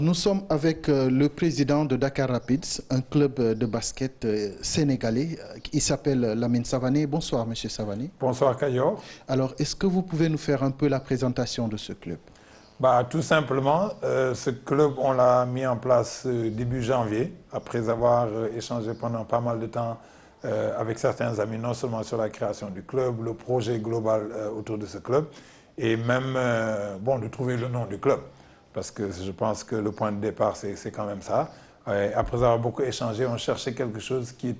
Nous sommes avec le président de Dakar Rapids, un club de basket sénégalais. Il s'appelle Lamine Savané. Bonsoir, Monsieur Savané. Bonsoir Kayor. Alors, est-ce que vous pouvez nous faire un peu la présentation de ce club? Tout simplement, ce club, on l'a mis en place début janvier, après avoir échangé pendant pas mal de temps avec certains amis, non seulement sur la création du club, le projet global autour de ce club, et même de trouver le nom du club. Parce que je pense que le point de départ, c'est quand même ça. Après avoir beaucoup échangé, on cherchait quelque chose qui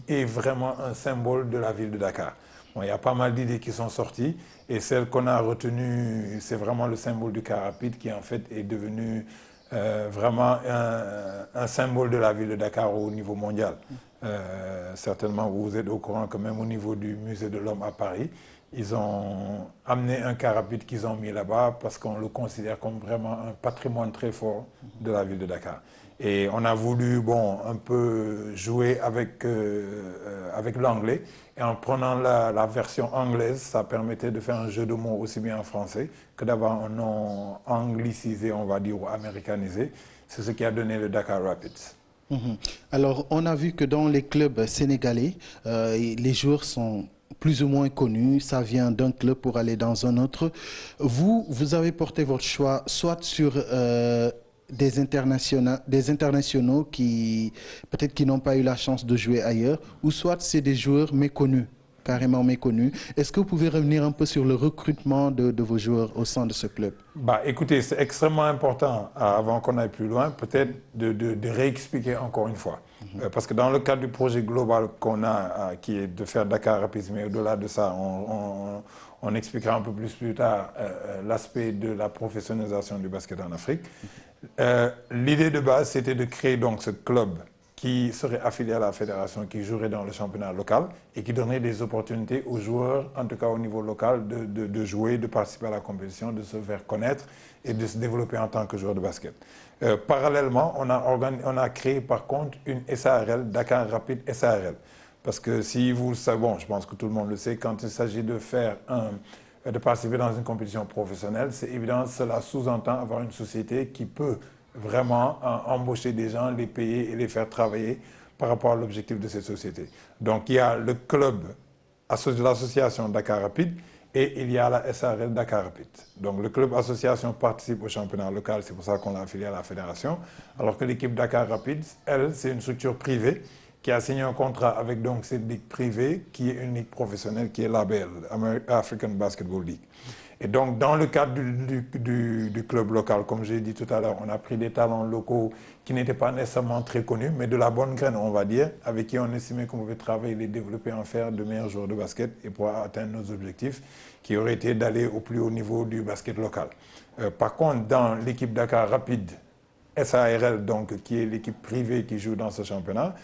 est vraiment un symbole de la ville de Dakar. Bon, il y a pas mal d'idées qui sont sorties et celle qu'on a retenue, c'est vraiment le symbole du car rapide qui en fait est devenu vraiment un symbole de la ville de Dakar au niveau mondial. Certainement, vous êtes au courant que même au niveau du musée de l'Homme à Paris, ils ont amené un car rapide qu'ils ont mis là-bas parce qu'on le considère comme vraiment un patrimoine très fort de la ville de Dakar. Et on a voulu un peu jouer avec l'anglais. Et en prenant la version anglaise, ça permettait de faire un jeu de mots aussi bien en français que d'avoir un nom anglicisé, on va dire, ou américanisé. C'est ce qui a donné le Dakar Rapids. Alors, on a vu que dans les clubs sénégalais, les joueurs sont plus ou moins connus. Ça vient d'un club pour aller dans un autre. Vous avez porté votre choix soit sur des internationaux qui peut-être qui n'ont pas eu la chance de jouer ailleurs, ou soit c'est des joueurs méconnus, carrément méconnus. Est-ce que vous pouvez revenir un peu sur le recrutement de vos joueurs au sein de ce club? Écoutez, c'est extrêmement important, avant qu'on aille plus loin, peut-être de réexpliquer encore une fois. Parce que dans le cadre du projet global qu'on a, qui est de faire Dakar Rapids, mais au-delà de ça, on expliquera un peu plus tard l'aspect de la professionnalisation du basket en Afrique. L'idée de base, c'était de créer donc ce club qui serait affilié à la fédération, qui jouerait dans le championnat local et qui donnerait des opportunités aux joueurs, en tout cas au niveau local, de jouer, de participer à la compétition, de se faire connaître et de se développer en tant que joueur de basket. Parallèlement, on a créé par contre une SARL, Dakar Rapid SARL. Parce que si vous le savez, je pense que tout le monde le sait, quand il s'agit de participer dans une compétition professionnelle, c'est évident, cela sous-entend avoir une société qui peut vraiment embaucher des gens, les payer et les faire travailler par rapport à l'objectif de cette société. Donc il y a le club de l'association Dakar Rapid et il y a la SARL Dakar Rapid. Donc le club association participe au championnat local, c'est pour ça qu'on l'a affilié à la fédération, alors que l'équipe Dakar Rapid, elle, c'est une structure privée qui a signé un contrat avec donc cette ligue privée qui est une ligue professionnelle qui est l'ABL, African Basketball League. Et donc, dans le cadre du club local, comme j'ai dit tout à l'heure, on a pris des talents locaux qui n'étaient pas nécessairement très connus, mais de la bonne graine, on va dire, avec qui on estimait qu'on pouvait travailler, les développer, en faire de meilleurs joueurs de basket et pouvoir atteindre nos objectifs, qui auraient été d'aller au plus haut niveau du basket local. Par contre, dans l'équipe Dakar Rapid SARL, donc, qui est l'équipe privée qui joue dans ce championnat,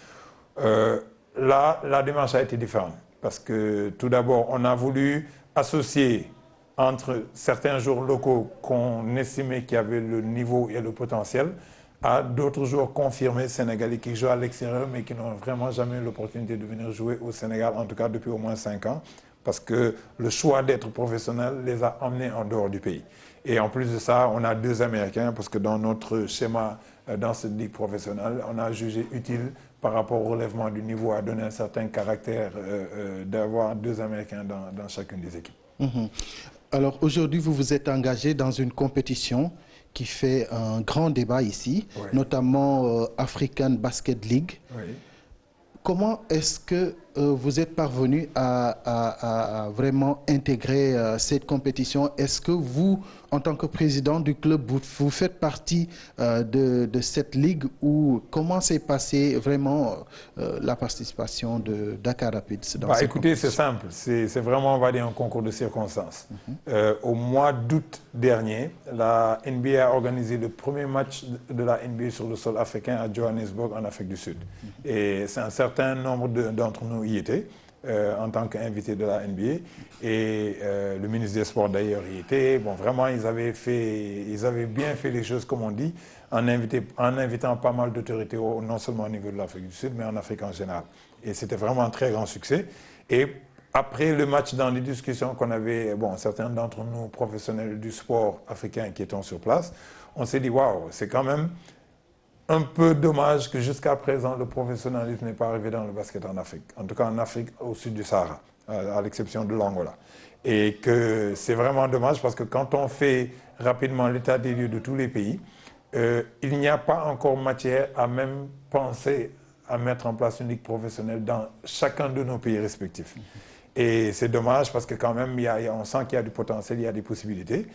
là, la démarche a été différente. Parce que tout d'abord, on a voulu associer entre certains joueurs locaux qu'on estimait qui avaient le niveau et le potentiel à d'autres joueurs confirmés sénégalais qui jouent à l'extérieur mais qui n'ont vraiment jamais eu l'opportunité de venir jouer au Sénégal, en tout cas depuis au moins 5 ans, parce que le choix d'être professionnel les a emmenés en dehors du pays. Et en plus de ça, on a 2 Américains, parce que dans notre schéma, dans cette ligue professionnelle, on a jugé utile par rapport au relèvement du niveau à donner un certain caractère d'avoir 2 Américains dans chacune des équipes. Alors aujourd'hui, vous vous êtes engagé dans une compétition qui fait un grand débat ici, Oui. notamment African Basket League. Oui. Comment est-ce que vous êtes parvenu à vraiment intégrer cette compétition? Est-ce que vous, en tant que président du club, vous faites partie de cette ligue, ou comment s'est passée vraiment la participation de Dakar Rapids dans cette Écoutez, c'est compétition? simple. C'est vraiment, on va dire, un concours de circonstances. Au mois d'août dernier, la NBA a organisé le premier match de la NBA sur le sol africain à Johannesburg, en Afrique du Sud. Et c'est un certain nombre d'entre nous y étaient, en tant qu'invités de la NBA. Et le ministre des Sports, d'ailleurs, y était. Bon, vraiment, ils avaient bien fait les choses, comme on dit, en invitant pas mal d'autorités, non seulement au niveau de l'Afrique du Sud, mais en Afrique en général. Et c'était vraiment un très grand succès. Et après le match, dans les discussions qu'on avait, certains d'entre nous, professionnels du sport africain qui étaient sur place, on s'est dit, waouh, c'est quand même un peu dommage que jusqu'à présent, le professionnalisme n'est pas arrivé dans le basket en Afrique. En tout cas, en Afrique, au sud du Sahara, à l'exception de l'Angola. Et que c'est vraiment dommage parce que quand on fait rapidement l'état des lieux de tous les pays, il n'y a pas encore matière à même penser à mettre en place une ligue professionnelle dans chacun de nos pays respectifs. Et c'est dommage parce que quand même, on sent qu'il y a du potentiel, il y a des possibilités.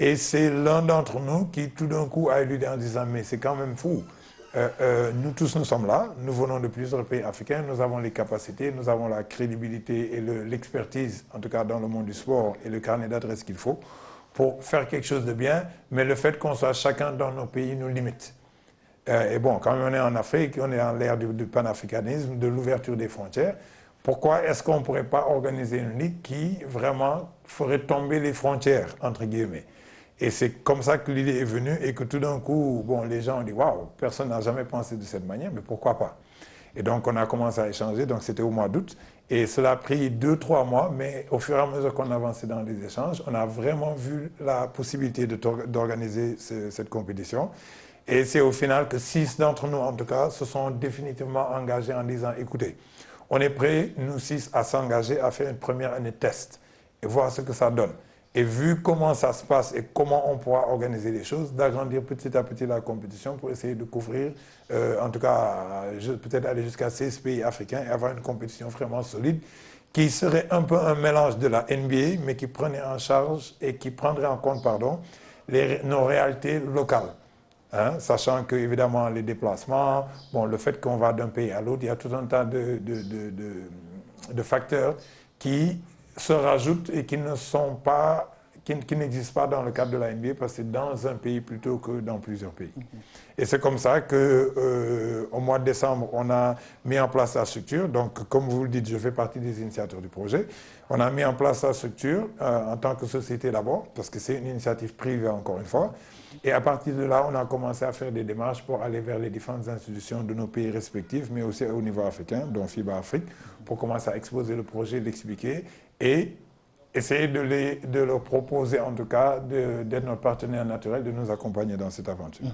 Et c'est l'un d'entre nous qui, tout d'un coup, a éludé en disant « mais c'est quand même fou ». Nous tous, nous sommes là, nous venons de plusieurs pays africains, nous avons les capacités, nous avons la crédibilité et l'expertise, en tout cas dans le monde du sport, et le carnet d'adresses qu'il faut pour faire quelque chose de bien, mais le fait qu'on soit chacun dans nos pays nous limite. Et bon, quand on est en Afrique, on est en l'ère du panafricanisme, de l'ouverture des frontières, pourquoi est-ce qu'on ne pourrait pas organiser une ligue qui vraiment ferait tomber les frontières, entre guillemets? Et c'est comme ça que l'idée est venue et que tout d'un coup, bon, les gens ont dit « waouh, personne n'a jamais pensé de cette manière, mais pourquoi pas ?» Et donc on a commencé à échanger, donc c'était au mois d'août, et cela a pris 2-3 mois, mais au fur et à mesure qu'on avançait dans les échanges, on a vraiment vu la possibilité d'organiser cette compétition. Et c'est au final que 6 d'entre nous, en tout cas, se sont définitivement engagés en disant « écoutez, on est prêts, nous 6, à s'engager à faire une première année test et voir ce que ça donne. » Et vu comment ça se passe et comment on pourra organiser les choses, d'agrandir petit à petit la compétition pour essayer de couvrir, en tout cas, peut-être aller jusqu'à 16 pays africains et avoir une compétition vraiment solide qui serait un peu un mélange de la NBA, mais qui prenait en charge et qui prendrait en compte, pardon, nos réalités locales. Hein, sachant que, évidemment, les déplacements, bon, le fait qu'on va d'un pays à l'autre, il y a tout un tas de facteurs qui se rajoutent et qui ne sont pas, qui n'existent pas dans le cadre de la NBA parce que c'est dans un pays plutôt que dans plusieurs pays. Et c'est comme ça qu'au mois de décembre, on a mis en place la structure. Donc, comme vous le dites, je fais partie des initiateurs du projet. On a mis en place la structure en tant que société d'abord, parce que c'est une initiative privée encore une fois. Et à partir de là, on a commencé à faire des démarches pour aller vers les différentes institutions de nos pays respectifs, mais aussi au niveau africain, dont FIBA Afrique, pour commencer à exposer le projet, l'expliquer et essayer de leur proposer, en tout cas, d'être notre partenaire naturel, de nous accompagner dans cette aventure.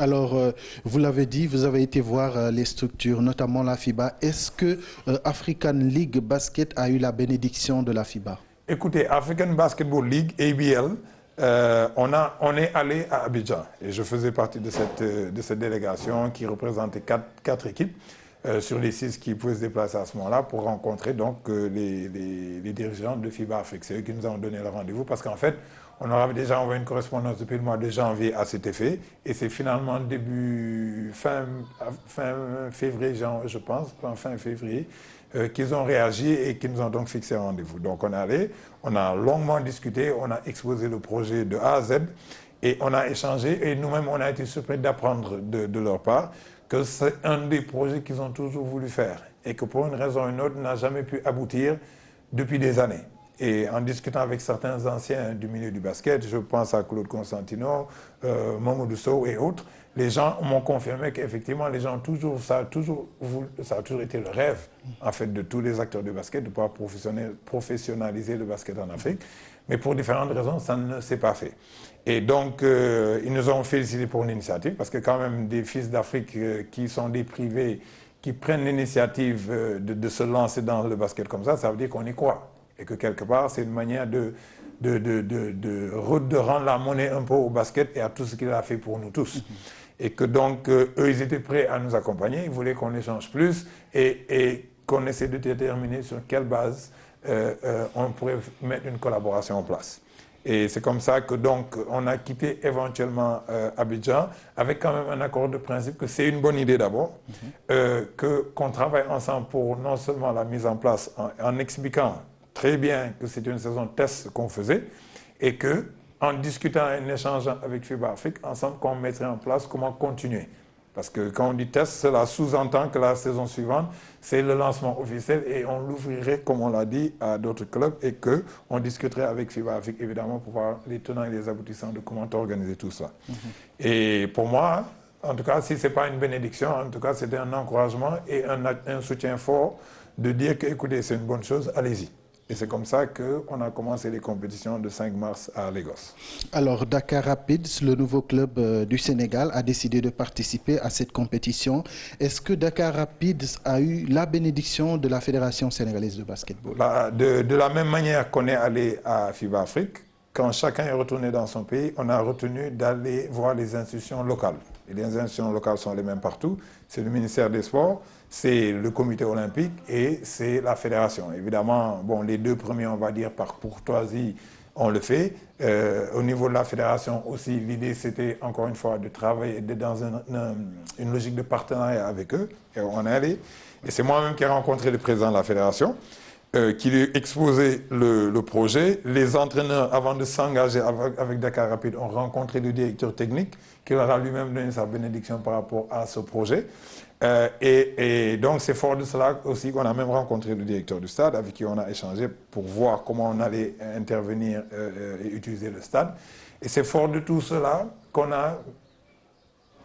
Alors, vous l'avez dit, vous avez été voir les structures, notamment la FIBA. Est-ce que African League Basket a eu la bénédiction de la FIBA? Écoutez, African Basketball League, ABL, on est allé à Abidjan et je faisais partie de cette délégation qui représentait 4 équipes sur les 6 qui pouvaient se déplacer à ce moment-là pour rencontrer donc les dirigeants de FIBA Afrique. C'est eux qui nous ont donné le rendez-vous parce qu'en fait, on leur avait déjà envoyé une correspondance depuis le mois de janvier à cet effet et c'est finalement fin février, je pense, fin février, qu'ils ont réagi et qu'ils nous ont donc fixé un rendez-vous. Donc on est allé, on a longuement discuté, on a exposé le projet de A à Z et on a échangé et nous-mêmes on a été surpris d'apprendre de leur part que c'est un des projets qu'ils ont toujours voulu faire et que pour une raison ou une autre n'a jamais pu aboutir depuis des années. Et en discutant avec certains anciens du milieu du basket, je pense à Claude Constantino, Mamadou Sow et autres, les gens m'ont confirmé qu'effectivement, les gens ça a toujours été le rêve en fait, de tous les acteurs du basket de pouvoir professionnaliser le basket en Afrique. Mais pour différentes raisons, ça ne s'est pas fait. Et donc, ils nous ont félicité pour l'initiative, parce que quand même des fils d'Afrique qui sont des privés, qui prennent l'initiative de se lancer dans le basket comme ça veut dire qu'on y croit. Et que quelque part, c'est une manière de rendre la monnaie un peu au basket et à tout ce qu'il a fait pour nous tous. Et que donc, eux, ils étaient prêts à nous accompagner, ils voulaient qu'on échange plus et qu'on essaie de déterminer sur quelle base on pourrait mettre une collaboration en place. Et c'est comme ça que donc on a quitté éventuellement Abidjan avec quand même un accord de principe que c'est une bonne idée d'abord, qu'on travaille ensemble pour non seulement la mise en place en expliquant très bien que c'est une saison test qu'on faisait et que en discutant et en échangeant avec FIBA Afrique, ensemble qu'on mettrait en place comment continuer. Parce que quand on dit test, cela sous-entend que la saison suivante, c'est le lancement officiel et on l'ouvrirait, comme on l'a dit, à d'autres clubs et qu'on discuterait avec FIBA Afrique, évidemment, pour voir les tenants et les aboutissants de comment organiser tout ça. Et pour moi, en tout cas, si ce n'est pas une bénédiction, en tout cas, c'était un encouragement et un soutien fort de dire que, écoutez, c'est une bonne chose, allez-y. Et c'est comme ça qu'on a commencé les compétitions de 5 mars à Lagos. Alors, Dakar Rapids, le nouveau club du Sénégal, a décidé de participer à cette compétition. Est-ce que Dakar Rapids a eu la bénédiction de la Fédération sénégalaise de basketball? De la même manière qu'on est allé à FIBA Afrique, quand chacun est retourné dans son pays, on a retenu d'aller voir les institutions locales. Et les institutions locales sont les mêmes partout. C'est le ministère des Sports, c'est le comité olympique et c'est la fédération. Évidemment, bon, les deux premiers, on va dire par courtoisie, on le fait. Au niveau de la fédération aussi, l'idée c'était encore une fois de travailler dans une logique de partenariat avec eux. Et on est allé. Et c'est moi-même qui ai rencontré le président de la fédération, qui lui a exposé le projet. Les entraîneurs, avant de s'engager avec Dakar Rapid, ont rencontré le directeur technique, qui leur a lui-même donné sa bénédiction par rapport à ce projet. Et donc c'est fort de cela aussi qu'on a même rencontré le directeur du stade, avec qui on a échangé pour voir comment on allait intervenir et utiliser le stade. Et c'est fort de tout cela qu'on a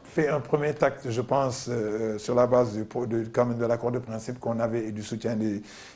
fait un premier acte, je pense, sur la base de l'accord de principe qu'on avait et du soutien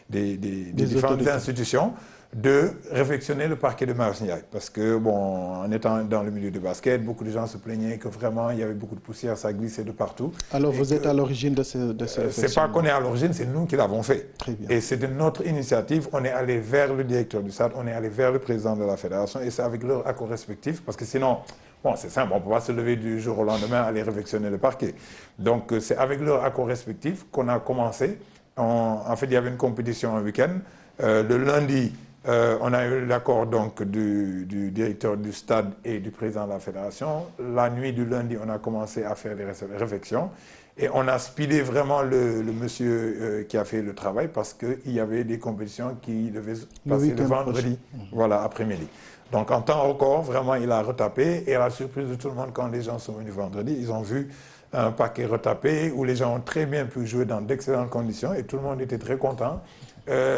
des différentes institutions, de réfectionner le parquet de Marius Ndiaye. Parce que, bon, en étant dans le milieu du basket, beaucoup de gens se plaignaient que vraiment, il y avait beaucoup de poussière, ça glissait de partout. Alors, vous êtes à l'origine de ce réflexion? C'est pas qu'on est à l'origine, c'est nous qui l'avons fait. Très bien. Et c'était notre initiative. On est allé vers le directeur du stade, on est allé vers le président de la fédération, et c'est avec leur accord respectif, parce que sinon, bon, c'est simple, on ne peut pas se lever du jour au lendemain, aller réfectionner le parquet. Donc, c'est avec leur accord respectif qu'on a commencé. En fait, il y avait une compétition un week-end. Le lundi, on a eu l'accord donc du directeur du stade et du président de la fédération. La nuit du lundi, on a commencé à faire des réflexions. Et on a speedé vraiment le monsieur qui a fait le travail, parce qu'il y avait des compétitions qui devaient se passer le vendredi, voilà, après-midi. Donc en temps record, vraiment, il a retapé. Et à la surprise de tout le monde, quand les gens sont venus vendredi, ils ont vu un paquet retapé où les gens ont très bien pu jouer dans d'excellentes conditions et tout le monde était très content.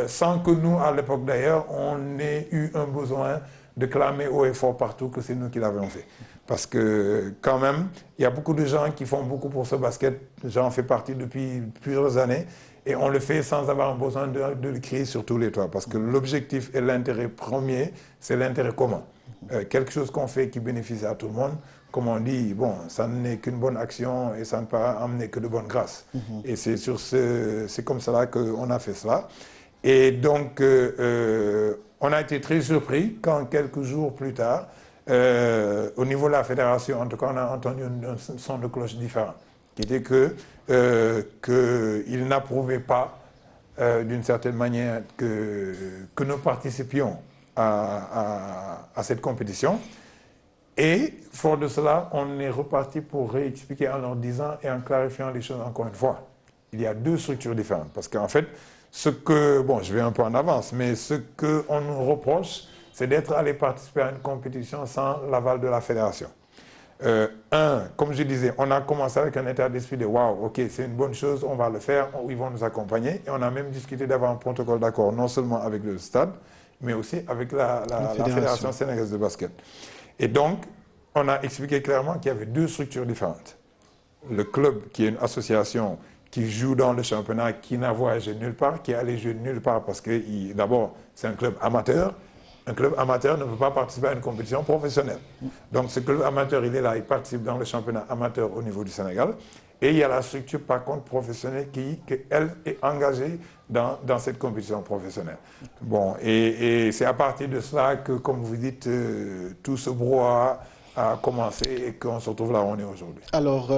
Sans que nous, à l'époque d'ailleurs, on ait eu un besoin de clamer haut et fort partout que c'est nous qui l'avions fait. Parce que quand même, il y a beaucoup de gens qui font beaucoup pour ce basket. J'en fais partie depuis plusieurs années. Et on le fait sans avoir besoin de le crier sur tous les toits. Parce que l'objectif et l'intérêt premier, c'est l'intérêt commun. Quelque chose qu'on fait qui bénéficie à tout le monde. Comme on dit, bon, ça n'est qu'une bonne action et ça ne peut amener que de bonnes grâces. Et c'est comme cela qu'on a fait cela. Et donc, on a été très surpris quand quelques jours plus tard, au niveau de la fédération, en tout cas, on a entendu un son de cloche différent, qui était qu'ils n'approuvaient pas, d'une certaine manière, que nous participions à cette compétition. Et, fort de cela, on est reparti pour réexpliquer en leur disant et en clarifiant les choses encore une fois. Il y a deux structures différentes. Parce qu'en fait, bon, je vais un peu en avance, mais ce qu'on nous reproche, c'est d'être allé participer à une compétition sans l'aval de la fédération. Comme je disais, on a commencé avec un état d'esprit de waouh, ok, c'est une bonne chose, on va le faire, ils vont nous accompagner. Et on a même discuté d'avoir un protocole d'accord, non seulement avec le stade, mais aussi avec la Fédération sénégalaise de basket. Et donc, on a expliqué clairement qu'il y avait deux structures différentes. Le club, qui est une association qui joue dans le championnat, qui n'a voyagé nulle part, qui est allé jouer nulle part parce que, d'abord, c'est un club amateur. Un club amateur ne peut pas participer à une compétition professionnelle. Donc, ce club amateur, il est là, il participe dans le championnat amateur au niveau du Sénégal. Et il y a la structure, par contre, professionnelle qui elle, est engagée dans cette compétition professionnelle. Bon, et c'est à partir de cela que, comme vous dites, tout ce brouhaha a commencé et qu'on se retrouve là où on est aujourd'hui. Alors,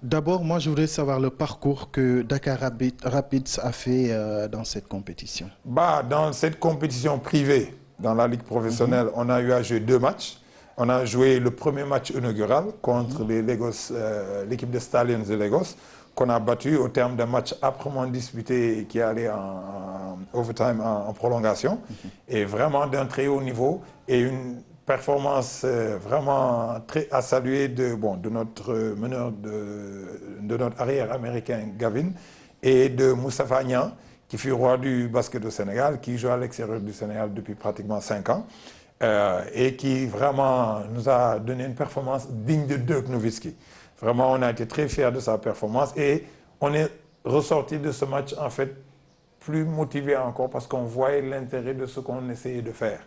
d'abord, moi, je voudrais savoir le parcours que Dakar Rapids a fait dans cette compétition. Dans cette compétition privée, dans la ligue professionnelle, on a eu à jouer 2 matchs. On a joué le premier match inaugural contre l'équipe de Stallions de Lagos, qu'on a battu au terme d'un match âprement disputé et qui est allé en overtime, en prolongation, et vraiment d'un très haut niveau et une performance vraiment très à saluer de notre meneur, de notre arrière américain Gavin et de Moustapha Niang, qui fut roi du basket au Sénégal, qui joue à l'extérieur du Sénégal depuis pratiquement 5 ans. Et qui vraiment nous a donné une performance digne de Dirk Nowitzki. Vraiment, on a été très fiers de sa performance et on est ressorti de ce match en fait plus motivé encore parce qu'on voyait l'intérêt de ce qu'on essayait de faire.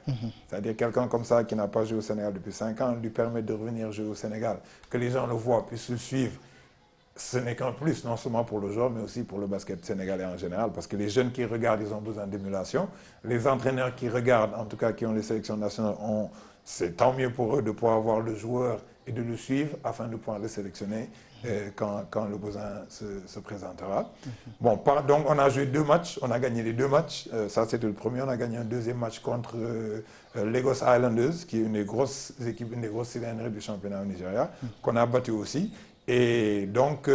C'est-à-dire quelqu'un comme ça qui n'a pas joué au Sénégal depuis 5 ans lui permet de revenir jouer au Sénégal, que les gens le voient, puissent le suivre. Ce n'est qu'un plus, non seulement pour le joueur, mais aussi pour le basket sénégalais en général, parce que les jeunes qui regardent, ils ont besoin d'émulation. Les entraîneurs qui regardent, en tout cas qui ont les sélections nationales, c'est tant mieux pour eux de pouvoir voir le joueur et de le suivre afin de pouvoir le sélectionner quand le besoin se présentera. Bon, donc on a joué 2 matchs, on a gagné les 2 matchs. Ça, c'était le premier. On a gagné un deuxième match contre Lagos Islanders, qui est une des grosses équipes, une des grosses cylindrées du championnat au Nigeria, qu'on a battu aussi. Et donc,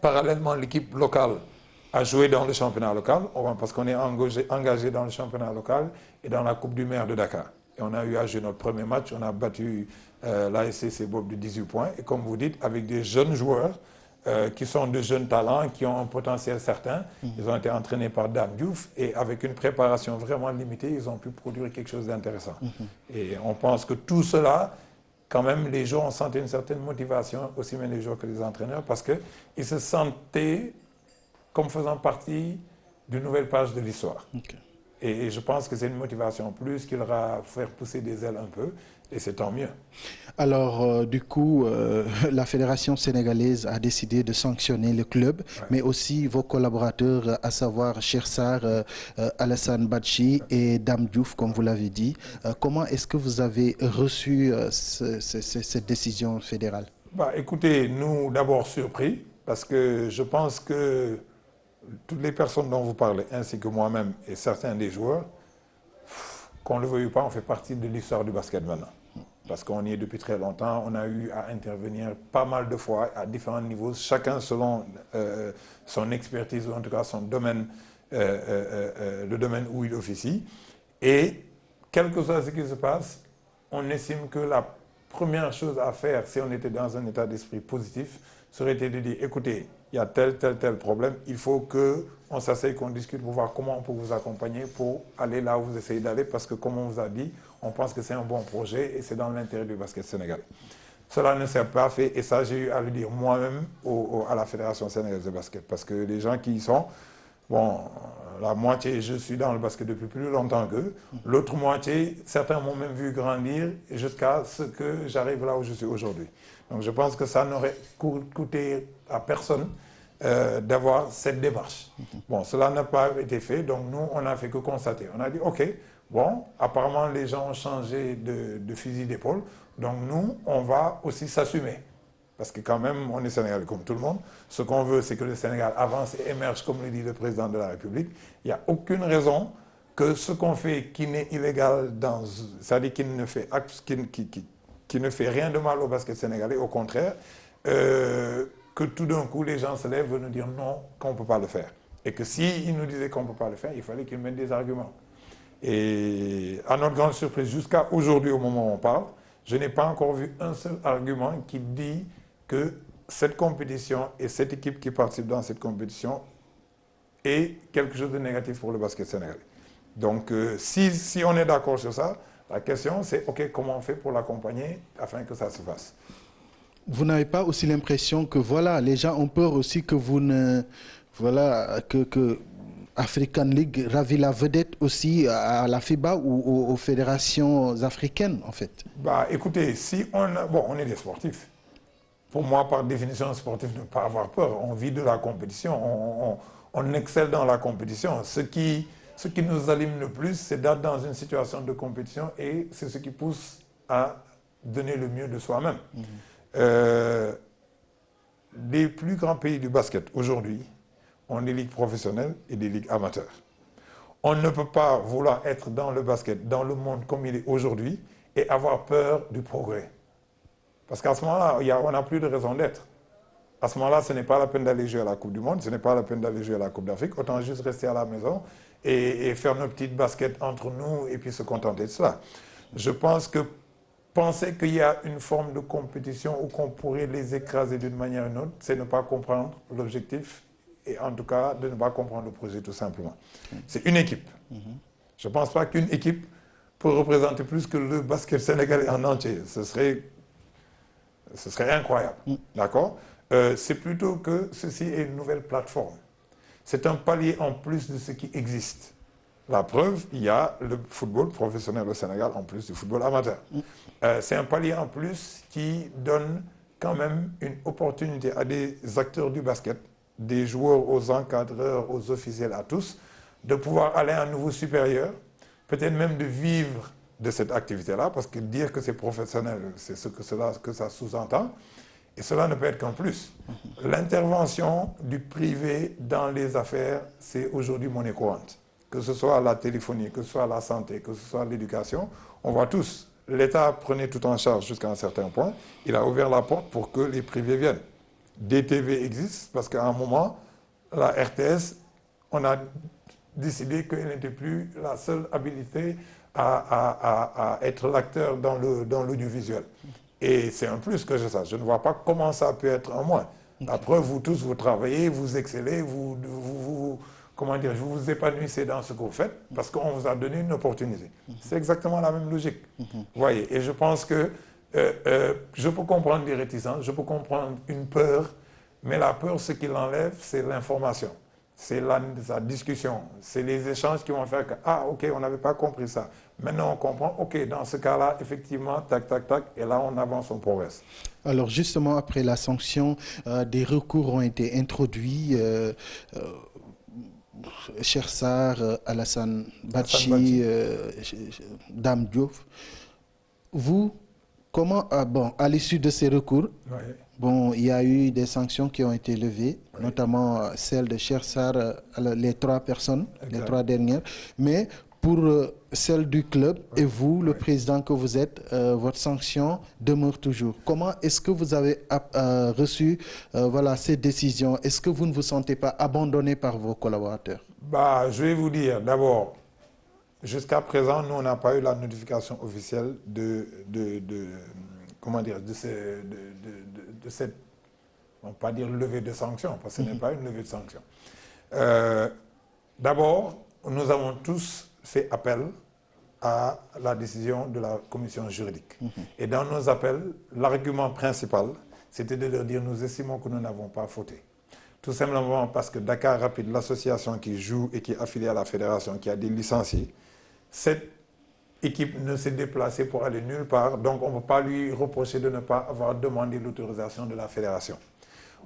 parallèlement, l'équipe locale a joué dans le championnat local, parce qu'on est engagé dans le championnat local et dans la Coupe du maire de Dakar. Et on a eu à jouer notre premier match, on a battu l'ASC Bob de 18 points. Et comme vous dites, avec des jeunes joueurs qui sont de jeunes talents, qui ont un potentiel certain. Ils ont été entraînés par Dame Diouf et avec une préparation vraiment limitée, ils ont pu produire quelque chose d'intéressant. Et on pense que tout cela, quand même, les joueurs ont senti une certaine motivation, aussi bien les joueurs que les entraîneurs, parce qu'ils se sentaient comme faisant partie d'une nouvelle page de l'histoire. Okay. Et je pense que c'est une motivation en plus qui leur a fait pousser des ailes un peu, et c'est tant mieux. Alors, du coup, la Fédération sénégalaise a décidé de sanctionner le club, mais aussi vos collaborateurs, à savoir Chersar, Alassane Badji et Dame Diouf, comme vous l'avez dit. Comment est-ce que vous avez reçu cette décision fédérale? Écoutez, nous, d'abord surpris, parce que je pense que toutes les personnes dont vous parlez, ainsi que moi-même et certains des joueurs, qu'on ne le veuille pas, on fait partie de l'histoire du basket maintenant. Parce qu'on y est depuis très longtemps, on a eu à intervenir pas mal de fois à différents niveaux, chacun selon son expertise ou en tout cas son domaine, le domaine où il officie. Et quel que soit ce qui se passe, on estime que la première chose à faire, si on était dans un état d'esprit positif, serait été de dire, écoutez, il y a tel problème, il faut qu'on s'asseye, qu'on discute pour voir comment on peut vous accompagner pour aller là où vous essayez d'aller, parce que comme on vous a dit, on pense que c'est un bon projet et c'est dans l'intérêt du basket sénégalais. Cela ne s'est pas fait et ça j'ai eu à le dire moi-même à la Fédération sénégalaise de basket, parce que les gens qui y sont, bon, la moitié, je suis dans le basket depuis plus longtemps qu'eux, l'autre moitié, certains m'ont même vu grandir jusqu'à ce que j'arrive là où je suis aujourd'hui. Donc je pense que ça n'aurait coûté à personne d'avoir cette démarche. Bon, cela n'a pas été fait, donc nous, on n'a fait que constater. On a dit, OK, bon, apparemment les gens ont changé de fusil d'épaule, donc nous, on va aussi s'assumer. Parce que quand même, on est Sénégalais comme tout le monde. Ce qu'on veut, c'est que le Sénégal avance et émerge, comme le dit le président de la République. Il n'y a aucune raison que ce qu'on fait qui n'est illégal, c'est-à-dire qui ne fait rien de mal au basket sénégalais, au contraire, que tout d'un coup, les gens se lèvent et nous dire non, qu'on ne peut pas le faire. Et que s'ils nous disaient qu'on ne peut pas le faire, il fallait qu'ils mettent des arguments. Et à notre grande surprise, jusqu'à aujourd'hui, au moment où on parle, je n'ai pas encore vu un seul argument qui dit que cette compétition et cette équipe qui participe dans cette compétition est quelque chose de négatif pour le basket sénégalais. Donc, si on est d'accord sur ça, la question c'est, OK, comment on fait pour l'accompagner afin que ça se fasse? Vous n'avez pas aussi l'impression que, voilà, les gens ont peur aussi que vous ne... Voilà, que African League ravit la vedette aussi à la FIBA ou aux fédérations africaines, en fait? Écoutez, si on est des sportifs. Pour moi, par définition, un sportif ne peut pas avoir peur. On vit de la compétition, on excelle dans la compétition. Ce qui nous anime le plus, c'est d'être dans une situation de compétition et c'est ce qui pousse à donner le mieux de soi-même. Les plus grands pays du basket aujourd'hui ont des ligues professionnelles et des ligues amateurs. On ne peut pas vouloir être dans le basket, dans le monde comme il est aujourd'hui, et avoir peur du progrès. Parce qu'à ce moment-là, on n'a plus de raison d'être. À ce moment-là, ce n'est pas la peine d'aller jouer à la Coupe du Monde, ce n'est pas la peine d'aller jouer à la Coupe d'Afrique. Autant juste rester à la maison et faire nos petites baskets entre nous et puis se contenter de cela. Je pense que penser qu'il y a une forme de compétition où qu'on pourrait les écraser d'une manière ou d'une autre, c'est ne pas comprendre l'objectif et en tout cas de ne pas comprendre le projet tout simplement. C'est une équipe. Je ne pense pas qu'une équipe peut représenter plus que le basket sénégalais en entier. Ce serait incroyable. D'accord? C'est plutôt que ceci est une nouvelle plateforme. c'est un palier en plus de ce qui existe. La preuve, il y a le football professionnel au Sénégal en plus du football amateur. C'est un palier en plus qui donne quand même une opportunité à des acteurs du basket, des joueurs aux encadreurs, aux officiels, à tous, de pouvoir aller à un niveau supérieur, peut-être même de vivre de cette activité-là, parce que dire que c'est professionnel, c'est ce que ça sous-entend, et cela ne peut être qu'un plus. L'intervention du privé dans les affaires, c'est aujourd'hui monnaie courante. Que ce soit la téléphonie, que ce soit la santé, que ce soit l'éducation, on voit tous, l'État prenait tout en charge jusqu'à un certain point, il a ouvert la porte pour que les privés viennent. DTV existe parce qu'à un moment, la RTS, on a décidé qu'elle n'était plus la seule habilité à être l'acteur dans l'audiovisuel. Et c'est un plus que je sache. Je ne vois pas comment ça peut être un moins. Après, vous tous, vous travaillez, vous excellez, comment dire, vous vous épanouissez dans ce que vous faites parce qu'on vous a donné une opportunité. C'est exactement la même logique. Vous voyez, et je pense que je peux comprendre des réticences, je peux comprendre une peur, mais la peur, ce qui l'enlève, c'est l'information. C'est la discussion, c'est les échanges qui vont faire que, ah, ok, on n'avait pas compris ça. Maintenant, on comprend, ok, dans ce cas-là, effectivement, tac, tac, tac, et là, on avance, on progresse. Alors justement, après la sanction, des recours ont été introduits. Cheikh Sarr, Alassane Badji, Dame Diouf. Vous, comment, bon, à l'issue de ces recours, bon, il y a eu des sanctions qui ont été levées, notamment celle de Cheikh Sarr, les 3 personnes, les 3 dernières, mais pour celle du club et vous, le président que vous êtes, votre sanction demeure toujours. Comment est-ce que vous avez reçu voilà, ces décisions? Est-ce que vous ne vous sentez pas abandonné par vos collaborateurs? Bah, je vais vous dire, d'abord, jusqu'à présent, nous, on n'a pas eu la notification officielle comment dire, de cette, on ne va pas dire levée de sanctions, parce que ce n'est pas une levée de sanctions. D'abord, nous avons tous fait appel à la décision de la commission juridique. Et dans nos appels, l'argument principal, c'était de leur dire, nous estimons que nous n'avons pas fauté. Tout simplement parce que Dakar Rapide, l'association qui joue et qui est affiliée à la fédération, qui a des licenciés, cette équipe ne s'est déplacée pour aller nulle part, donc on ne peut pas lui reprocher de ne pas avoir demandé l'autorisation de la fédération.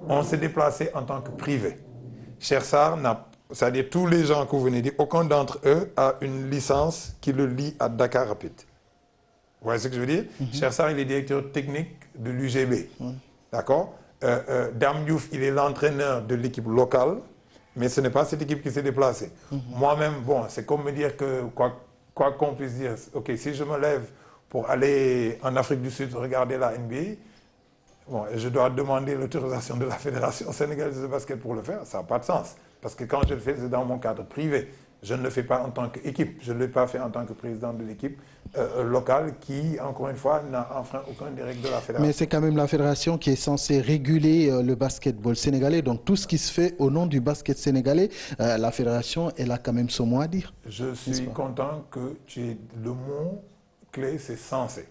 On s'est déplacé en tant que privé. Cheikh Sarr n'a, c'est-à-dire tous les gens que vous venez de dire, aucun d'entre eux a une licence qui le lie à Dakar Rapide. Vous voyez ce que je veux dire? Cheikh Sarr, il est directeur technique de l'UGB. D'accord? Dame Diouf, il est l'entraîneur de l'équipe locale, mais ce n'est pas cette équipe qui s'est déplacée. Moi-même, bon, c'est comme me dire que, quoi qu'on puisse dire, ok, si je me lève pour aller en Afrique du Sud regarder la NBA, bon, je dois demander l'autorisation de la Fédération sénégalaise de basket pour le faire, ça n'a pas de sens. Parce que quand je le fais, c'est dans mon cadre privé. Je ne le fais pas en tant qu'équipe. Je ne l'ai pas fait en tant que président de l'équipe locale qui, encore une fois, n'a enfreint aucun des règles de la fédération. Mais c'est quand même la fédération qui est censée réguler le basketball sénégalais. Donc tout ce qui se fait au nom du basket sénégalais, la fédération, elle a quand même son mot à dire. Je suis content que tu aies le mot clé, c'est censé.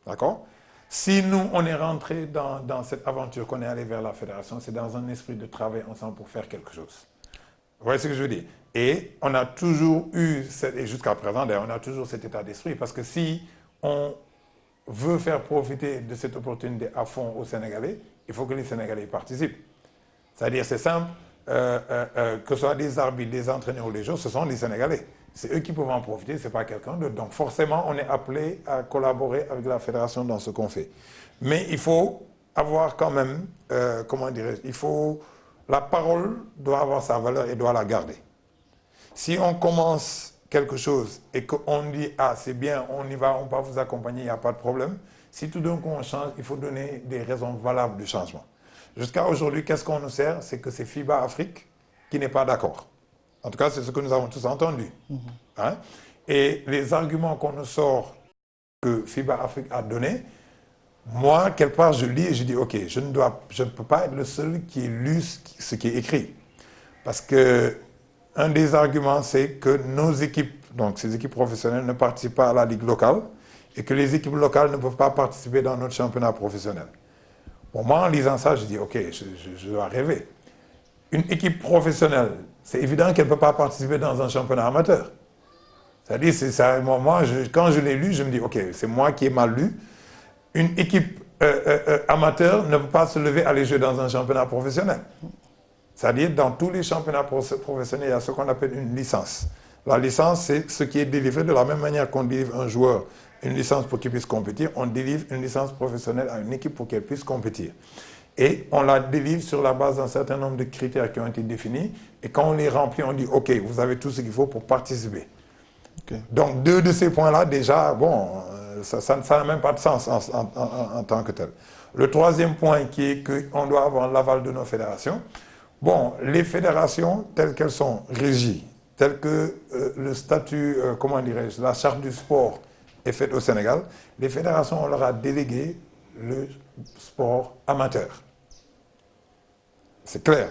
D'accord? Si nous, on est rentré dans cette aventure qu'on est allé vers la fédération, c'est dans un esprit de travail ensemble pour faire quelque chose. Vous voyez ce que je veux dire? Et on a toujours eu, et jusqu'à présent d'ailleurs, on a toujours cet état d'esprit, parce que si on veut faire profiter de cette opportunité à fond aux Sénégalais, il faut que les Sénégalais participent. C'est-à-dire, c'est simple, que ce soit des arbitres, des entraîneurs ou les joueurs, ce sont les Sénégalais. C'est eux qui peuvent en profiter, ce n'est pas quelqu'un d'autre. Donc forcément, on est appelé à collaborer avec la fédération dans ce qu'on fait. Mais il faut avoir quand même, comment dirais-je, la parole doit avoir sa valeur et doit la garder. Si on commence quelque chose et qu'on dit « Ah, c'est bien, on y va, on va vous accompagner, il n'y a pas de problème », si tout d'un coup on change, il faut donner des raisons valables du changement. Jusqu'à aujourd'hui, qu'est-ce qu'on nous sert? C'est que c'est FIBA Afrique qui n'est pas d'accord. En tout cas, c'est ce que nous avons tous entendu. Hein? Et les arguments qu'on nous sort que FIBA Afrique a donnés, moi, quelque part, je lis et je dis, OK, je ne peux pas être le seul qui ait lu ce qui est écrit. Parce que un des arguments, c'est que nos équipes, donc ces équipes professionnelles, ne participent pas à la ligue locale et que les équipes locales ne peuvent pas participer dans notre championnat professionnel. Bon, moi, en lisant ça, je dis, OK, je dois rêver. Une équipe professionnelle, c'est évident qu'elle ne peut pas participer dans un championnat amateur. C'est-à-dire, c'est ça, moi, quand je l'ai lu, je me dis, OK, c'est moi qui ai mal lu. Une équipe amateur ne peut pas se lever à aller jouer dans un championnat professionnel. C'est-à-dire, dans tous les championnats professionnels, il y a ce qu'on appelle une licence. La licence, c'est ce qui est délivré de la même manière qu'on délivre un joueur une licence pour qu'il puisse compétir, on délivre une licence professionnelle à une équipe pour qu'elle puisse compétir. Et on la délivre sur la base d'un certain nombre de critères qui ont été définis. Et quand on les remplit, on dit, OK, vous avez tout ce qu'il faut pour participer. Okay. Donc, deux de ces points-là, déjà, bon, ça n'a même pas de sens en tant que tel. Le troisième point qui est qu'on doit avoir l'aval de nos fédérations. Bon, les fédérations, telles qu'elles sont régies, telles que le statut, comment dirais-je, la charte du sport est faite au Sénégal, les fédérations, on leur a délégué le sport amateur. C'est clair.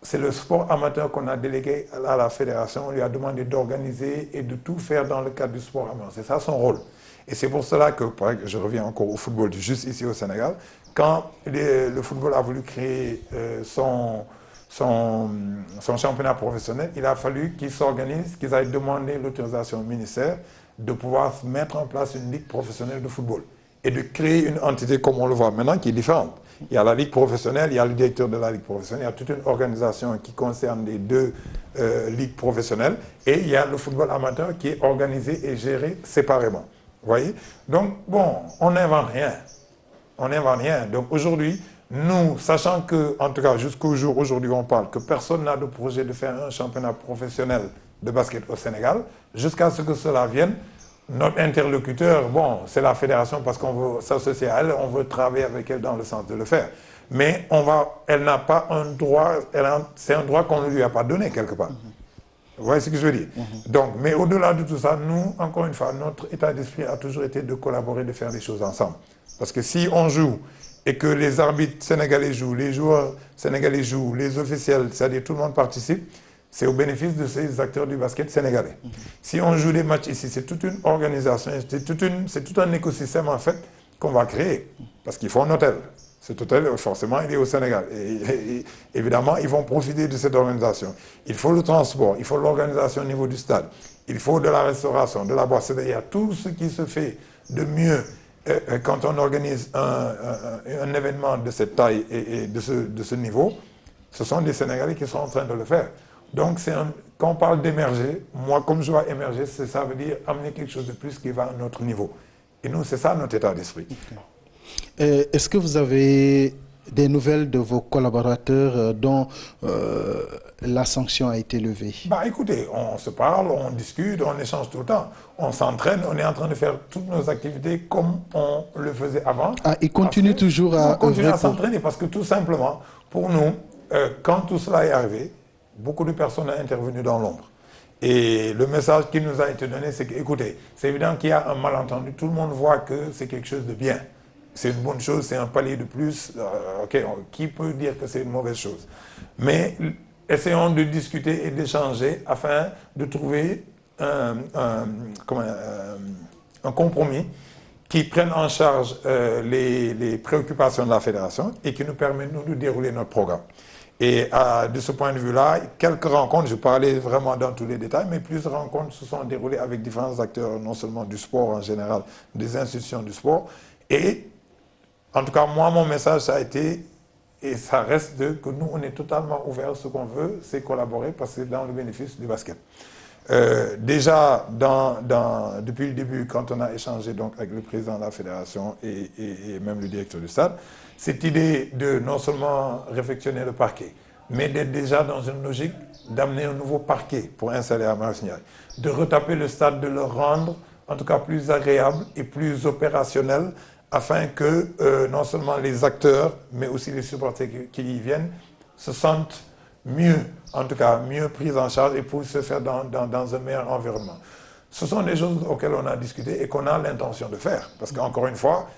C'est le sport amateur qu'on a délégué à la fédération. On lui a demandé d'organiser et de tout faire dans le cadre du sport amateur. C'est ça son rôle. Et c'est pour cela que, je reviens encore au football, juste ici au Sénégal, quand le football a voulu créer son championnat professionnel, il a fallu qu'ils s'organisent, qu'ils aillent demander l'autorisation au ministère de pouvoir mettre en place une ligue professionnelle de football et de créer une entité comme on le voit maintenant qui est différente. Il y a la ligue professionnelle, il y a le directeur de la ligue professionnelle, il y a toute une organisation qui concerne les deux ligues professionnelles et il y a le football amateur qui est organisé et géré séparément. Vous voyez? Donc, bon, on n'invente rien. On n'invente rien. Donc aujourd'hui, nous, sachant que, en tout cas, jusqu'au jour où aujourd'hui on parle, que personne n'a de projet de faire un championnat professionnel de basket au Sénégal, jusqu'à ce que cela vienne, notre interlocuteur, bon, c'est la fédération parce qu'on veut s'associer à elle, on veut travailler avec elle dans le sens de le faire. Mais elle n'a pas un droit, c'est un droit qu'on ne lui a pas donné quelque part. Vous voyez ce que je veux dire? Donc, mais au-delà de tout ça, nous, encore une fois, notre état d'esprit a toujours été de collaborer, de faire les choses ensemble. Parce que si on joue et que les arbitres sénégalais jouent, les joueurs sénégalais jouent, les officiels, c'est-à-dire tout le monde participe, c'est au bénéfice de ces acteurs du basket sénégalais. Si on joue des matchs ici, c'est toute une organisation, c'est tout un écosystème en fait qu'on va créer. Parce qu'il faut un hôtel. Cet hôtel, forcément, il est au Sénégal. Et évidemment, ils vont profiter de cette organisation. Il faut le transport, il faut l'organisation au niveau du stade, il faut de la restauration, de la boisson. Il y a tout ce qui se fait de mieux quand on organise un événement de cette taille et de ce niveau. Ce sont des Sénégalais qui sont en train de le faire. Donc, quand on parle d'émerger, moi, comme je vois émerger, ça veut dire amener quelque chose de plus qui va à un autre niveau. Et nous, c'est ça notre état d'esprit. Okay. Est-ce que vous avez des nouvelles de vos collaborateurs dont la sanction a été levée? Bah, écoutez, on se parle, on discute, on échange tout le temps. On s'entraîne, on est en train de faire toutes nos activités comme on le faisait avant. Ah, ils continuent toujours à... On continue à s'entraîner parce que tout simplement, pour nous, quand tout cela est arrivé, beaucoup de personnes ont intervenu dans l'ombre. Et le message qui nous a été donné, c'est que, écoutez, c'est évident qu'il y a un malentendu. Tout le monde voit que c'est quelque chose de bien. C'est une bonne chose, c'est un palier de plus. Qui peut dire que c'est une mauvaise chose? Mais essayons de discuter et d'échanger afin de trouver un compromis qui prenne en charge les préoccupations de la fédération et qui nous permet, nous, de dérouler notre programme. Et de ce point de vue-là, quelques rencontres, je parlais vraiment dans tous les détails, mais plusieurs rencontres se sont déroulées avec différents acteurs, non seulement du sport en général, des institutions du sport. Et en tout cas, moi, mon message, ça a été, et ça reste que nous, on est totalement ouverts. Ce qu'on veut, c'est collaborer parce que c'est dans le bénéfice du basket. Déjà, depuis le début, quand on a échangé donc, avec le président de la fédération et même le directeur du stade, cette idée de non seulement réfectionner le parquet, mais d'être déjà dans une logique d'amener un nouveau parquet pour installer à Marseille, de retaper le stade, de le rendre en tout cas plus agréable et plus opérationnel, afin que non seulement les acteurs, mais aussi les supporters qui y viennent se sentent mieux, en tout cas mieux pris en charge et pour se faire dans un meilleur environnement. Ce sont des choses auxquelles on a discuté et qu'on a l'intention de faire. Parce qu'encore une fois,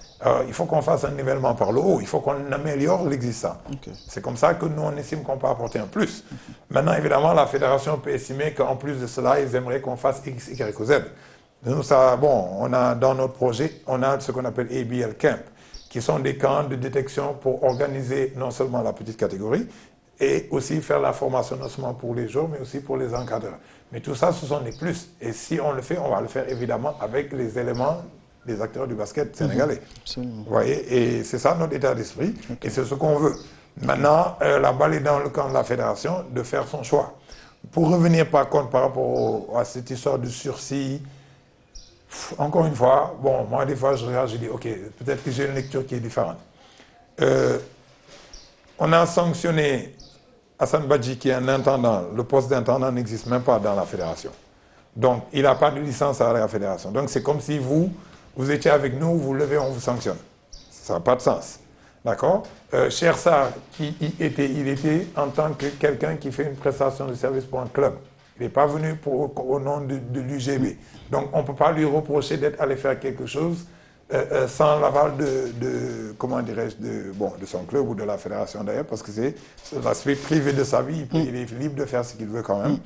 il faut qu'on fasse un nivellement par le haut, il faut qu'on améliore l'existant. Okay. C'est comme ça que nous, on estime qu'on peut apporter un plus. Maintenant, évidemment, la fédération peut estimer qu'en plus de cela, ils aimeraient qu'on fasse X, Y ou Z. Nous, ça, bon, on a dans notre projet, on a ce qu'on appelle ABL Camp, qui sont des camps de détection pour organiser non seulement la petite catégorie, et aussi faire la formation non seulement pour les joueurs, mais aussi pour les encadreurs. Mais tout ça, ce sont des plus. Et si on le fait, on va le faire évidemment avec les éléments des acteurs du basket sénégalais. Absolument. Vous voyez, et c'est ça notre état d'esprit, Okay. et c'est ce qu'on veut. Maintenant, la balle est dans le camp de la fédération de faire son choix. Pour revenir par contre par rapport à cette histoire de sursis, encore une fois, bon, moi des fois je regarde, je dis ok, peut-être que j'ai une lecture qui est différente. On a sanctionné Hassan Badji qui est un intendant. Le poste d'intendant n'existe même pas dans la fédération. Donc, il n'a pas de licence à la fédération. Donc, c'est comme si vous étiez avec nous, vous levez, on vous sanctionne. Ça n'a pas de sens. D'accord? Cheikh Sarr, il était en tant que quelqu'un qui fait une prestation de service pour un club. Il n'est pas venu au nom de l'UGB. Donc, on ne peut pas lui reprocher d'être allé faire quelque chose sans l'aval comment dirais-je, de son club ou de la fédération d'ailleurs, parce que c'est l'aspect privé de sa vie, il est libre de faire ce qu'il veut quand même.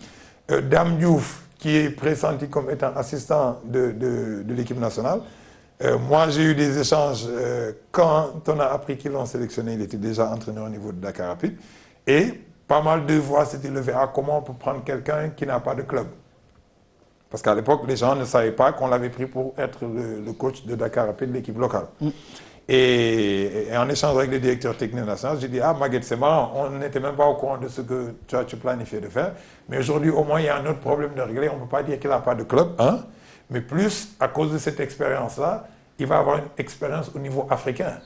Dame Diouf, qui est pressenti comme étant assistant de l'équipe nationale, moi j'ai eu des échanges, quand on a appris qu'ils l'ont sélectionné, il était déjà entraîneur au niveau de Dakar Rapide, et pas mal de voix s'étaient levées à comment on peut prendre quelqu'un qui n'a pas de club. Parce qu'à l'époque, les gens ne savaient pas qu'on l'avait pris pour être le coach de Dakar Rapide, l'équipe locale. Et en échange avec le directeur technique national, j'ai dit, ah Maguette, c'est marrant, on n'était même pas au courant de ce que tu planifiais de faire. Mais aujourd'hui, au moins, il y a un autre problème de régler. On ne peut pas dire qu'il n'a pas de club, hein, mais plus, à cause de cette expérience-là, il va avoir une expérience au niveau africain.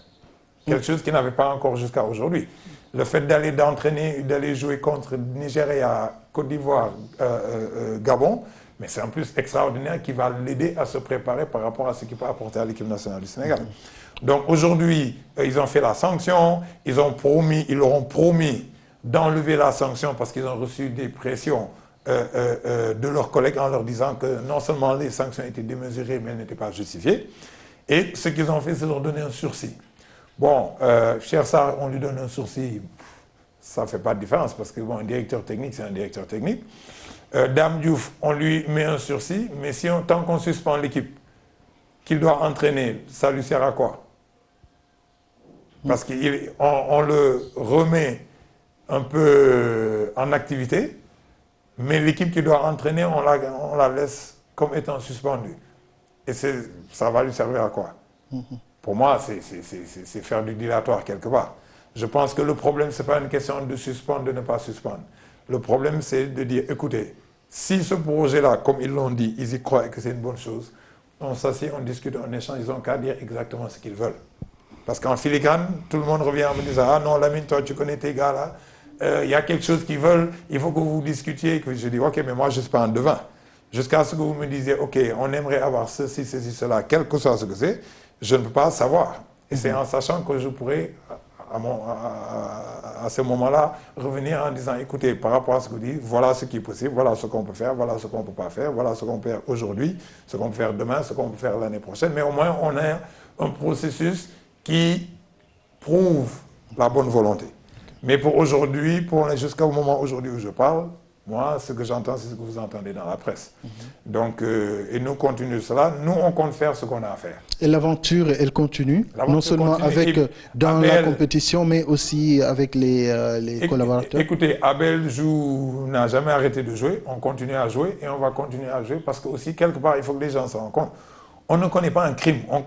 Quelque chose qu'il n'avait pas encore jusqu'à aujourd'hui. Le fait d'aller jouer contre Nigeria, Côte d'Ivoire, Gabon, mais c'est en plus extraordinaire qui va l'aider à se préparer par rapport à ce qu'il peut apporter à l'équipe nationale du Sénégal. Donc aujourd'hui, ils ont fait la sanction, ils leur ont promis d'enlever la sanction parce qu'ils ont reçu des pressions de leurs collègues en leur disant que non seulement les sanctions étaient démesurées, mais elles n'étaient pas justifiées. Et ce qu'ils ont fait, c'est leur donner un sursis. Bon, Cheikh Sarr, on lui donne un sursis, ça ne fait pas de différence parce que bon, un directeur technique, c'est un directeur technique. Dame Diouf, on lui met un sursis, mais tant qu'on suspend l'équipe qu'il doit entraîner, ça lui sert à quoi? Parce qu'on le remet un peu en activité, mais l'équipe qui doit entraîner, on la laisse comme étant suspendue. Et ça va lui servir à quoi? Pour moi, c'est faire du dilatoire quelque part. Je pense que le problème, ce n'est pas une question de suspendre, de ne pas suspendre. Le problème, c'est de dire, écoutez, si ce projet-là, comme ils l'ont dit, ils y croient et que c'est une bonne chose, on s'assied, on discute, on échange, ils n'ont qu'à dire exactement ce qu'ils veulent. Parce qu'en filigrane, tout le monde revient en me disant, ah non, Lamine, toi, tu connais tes gars là, y a quelque chose qu'ils veulent, il faut que vous discutiez. Que je dis, ok, mais moi, je ne suis pas un devin. Jusqu'à ce que vous me disiez, ok, on aimerait avoir ceci, ceci, cela, quel que soit ce que c'est, je ne peux pas savoir. Et c'est en sachant que je pourrais, à ce moment-là, revenir en disant, écoutez, par rapport à ce que vous dites, voilà ce qui est possible, voilà ce qu'on peut faire, voilà ce qu'on ne peut pas faire, voilà ce qu'on peut faire aujourd'hui, ce qu'on peut faire demain, ce qu'on peut faire l'année prochaine. Mais au moins, on a un processus qui prouve la bonne volonté. Mais pour aujourd'hui, jusqu'au moment aujourd'hui où je parle, moi, ce que j'entends, c'est ce que vous entendez dans la presse. Donc, et nous continuons cela. Nous, on compte faire ce qu'on a à faire. Et l'aventure, elle continue, non seulement dans la compétition, mais aussi avec les collaborateurs. Écoutez, Abel n'a jamais arrêté de jouer. On continue à jouer et on va continuer à jouer parce que aussi, quelque part, il faut que les gens se rendent compte. On ne connaît pas un crime. On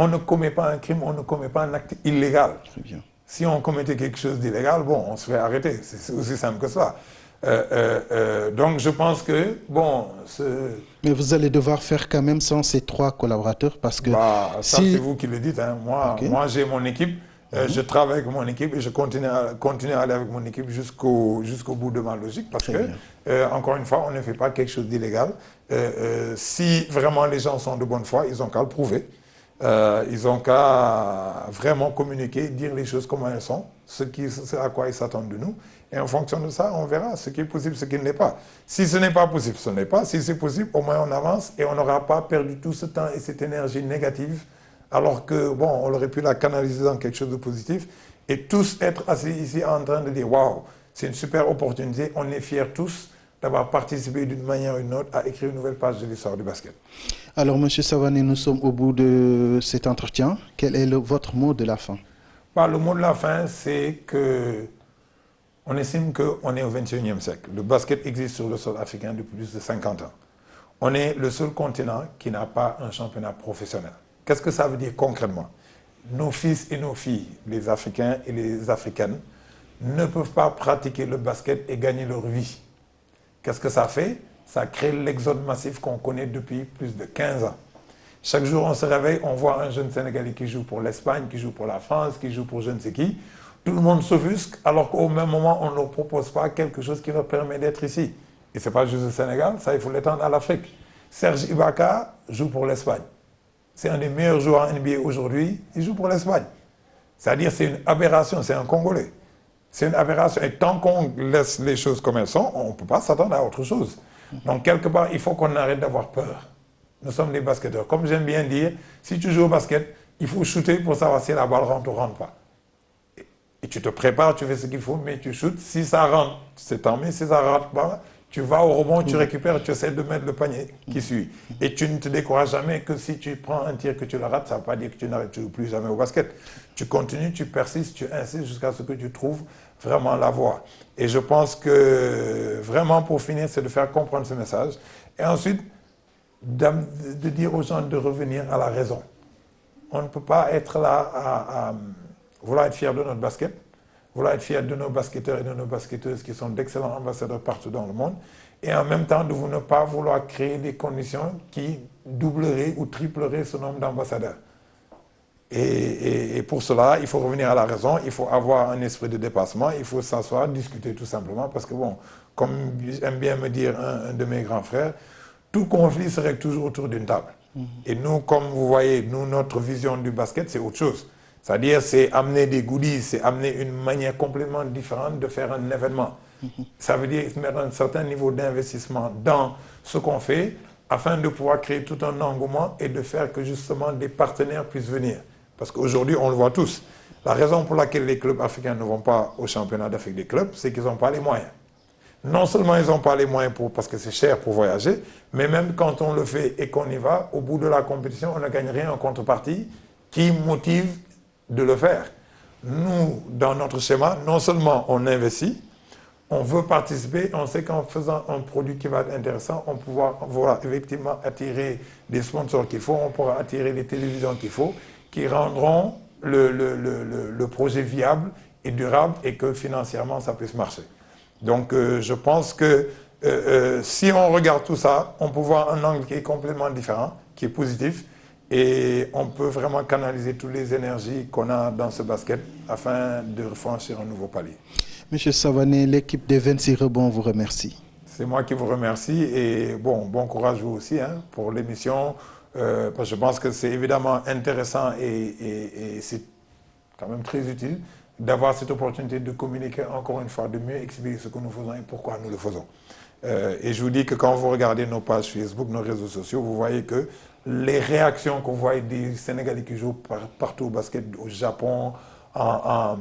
ne commet pas un crime, on ne commet pas un acte illégal. Très bien. Si on commettait quelque chose d'illégal, bon, on se fait arrêter. C'est aussi simple que ça. Donc je pense que, bon... Mais vous allez devoir faire quand même sans ces 3 collaborateurs parce que... ça, c'est vous qui le dites. Hein. Moi j'ai mon équipe, je travaille avec mon équipe et je continue à aller avec mon équipe jusqu'au bout de ma logique parce que, encore une fois, on ne fait pas quelque chose d'illégal. Si vraiment les gens sont de bonne foi, ils ont qu'à le prouver. Ils ont qu'à vraiment communiquer, dire les choses comme elles sont, ce à quoi ils s'attendent de nous. Et en fonction de ça, on verra ce qui est possible, ce qui ne l'est pas. Si ce n'est pas possible, ce n'est pas. Si c'est possible, au moins on avance et on n'aura pas perdu tout ce temps et cette énergie négative, alors que, bon, on aurait pu la canaliser dans quelque chose de positif et tous être assis ici en train de dire, waouh, c'est une super opportunité, on est fiers tous d'avoir participé d'une manière ou d'une autre à écrire une nouvelle page de l'histoire du basket. Alors, M. Savané, nous sommes au bout de cet entretien. Quel est votre mot de la fin? Le mot de la fin, c'est que On estime qu'on est au XXIe siècle. Le basket existe sur le sol africain depuis plus de 50 ans. On est le seul continent qui n'a pas un championnat professionnel. Qu'est-ce que ça veut dire concrètement? Nos fils et nos filles, les Africains et les Africaines, ne peuvent pas pratiquer le basket et gagner leur vie. Qu'est-ce que ça fait? Ça crée l'exode massif qu'on connaît depuis plus de 15 ans. Chaque jour, on se réveille, on voit un jeune Sénégalais qui joue pour l'Espagne, qui joue pour la France, qui joue pour je ne sais qui. Tout le monde s'offusque, alors qu'au même moment, on ne leur propose pas quelque chose qui leur permet d'être ici. Et ce n'est pas juste le Sénégal, ça, il faut l'étendre à l'Afrique. Serge Ibaka joue pour l'Espagne. C'est un des meilleurs joueurs en NBA aujourd'hui, il joue pour l'Espagne. C'est-à-dire, c'est une aberration, c'est un Congolais. C'est une aberration. Et tant qu'on laisse les choses comme elles sont, on ne peut pas s'attendre à autre chose. Donc, quelque part, il faut qu'on arrête d'avoir peur. Nous sommes des basketteurs. Comme j'aime bien dire, si tu joues au basket, il faut shooter pour savoir si la balle rentre ou rentre pas. Et tu te prépares, tu fais ce qu'il faut, mais tu shootes. Si ça rentre, c'est tant mieux. Si ça ne rentre pas, tu vas au rebond, tu récupères, tu essaies de mettre le panier qui suit. Et tu ne te décourages jamais que si tu prends un tir que tu le rates, ça ne veut pas dire que tu n'arrêtes plus jamais au basket. Tu continues, tu persistes, tu insistes jusqu'à ce que tu trouves vraiment la voie. Et je pense que vraiment pour finir, c'est de faire comprendre ce message. Et ensuite, de dire aux gens de revenir à la raison. On ne peut pas être là à vouloir être fier de notre basket, vouloir être fier de nos basketteurs et de nos basketteuses qui sont d'excellents ambassadeurs partout dans le monde, et en même temps de ne pas vouloir créer des conditions qui doubleraient ou tripleraient ce nombre d'ambassadeurs. Et pour cela, il faut revenir à la raison, il faut avoir un esprit de dépassement, il faut s'asseoir, discuter tout simplement, parce que bon, comme aime bien me dire un de mes grands frères, tout conflit serait toujours autour d'une table. Et nous, comme vous voyez, nous, notre vision du basket, c'est autre chose. C'est-à-dire, c'est amener des goodies, c'est amener une manière complètement différente de faire un événement. Ça veut dire mettre un certain niveau d'investissement dans ce qu'on fait afin de pouvoir créer tout un engouement et de faire que justement des partenaires puissent venir. Parce qu'aujourd'hui, on le voit tous. La raison pour laquelle les clubs africains ne vont pas au championnat d'Afrique des clubs, c'est qu'ils n'ont pas les moyens. Non seulement ils n'ont pas les moyens parce que c'est cher pour voyager, mais même quand on le fait et qu'on y va, au bout de la compétition, on ne gagne rien en contrepartie qui motive de le faire. Nous, dans notre schéma, non seulement on investit, on veut participer, on sait qu'en faisant un produit qui va être intéressant, on pourra effectivement attirer des sponsors qu'il faut, on pourra attirer les télévisions qu'il faut, qui rendront le projet viable et durable et que financièrement ça puisse marcher. Donc je pense que si on regarde tout ça, on peut voir un angle qui est complètement différent, qui est positif, et on peut vraiment canaliser toutes les énergies qu'on a dans ce basket afin de franchir un nouveau palier. Monsieur Savané, l'équipe des 26 rebonds vous remercie. C'est moi qui vous remercie et bon courage vous aussi pour l'émission, parce que je pense que c'est évidemment intéressant et c'est quand même très utile d'avoir cette opportunité de communiquer encore une fois, de mieux expliquer ce que nous faisons et pourquoi nous le faisons. Et je vous dis que quand vous regardez nos pages Facebook, nos réseaux sociaux, vous voyez que les réactions que vous voyez des Sénégalais qui jouent partout au basket, au Japon, en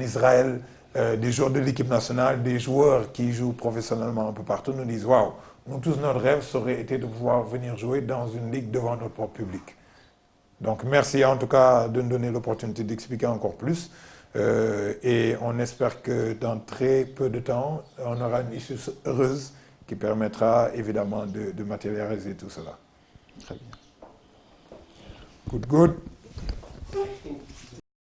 Israël, des joueurs de l'équipe nationale, des joueurs qui jouent professionnellement un peu partout, nous disent « Waouh, nous tous, notre rêve serait été de pouvoir venir jouer dans une ligue devant notre propre public. » Donc merci en tout cas de nous donner l'opportunité d'expliquer encore plus. Et on espère que dans très peu de temps, on aura une issue heureuse qui permettra évidemment de matérialiser tout cela. Très bien. Good.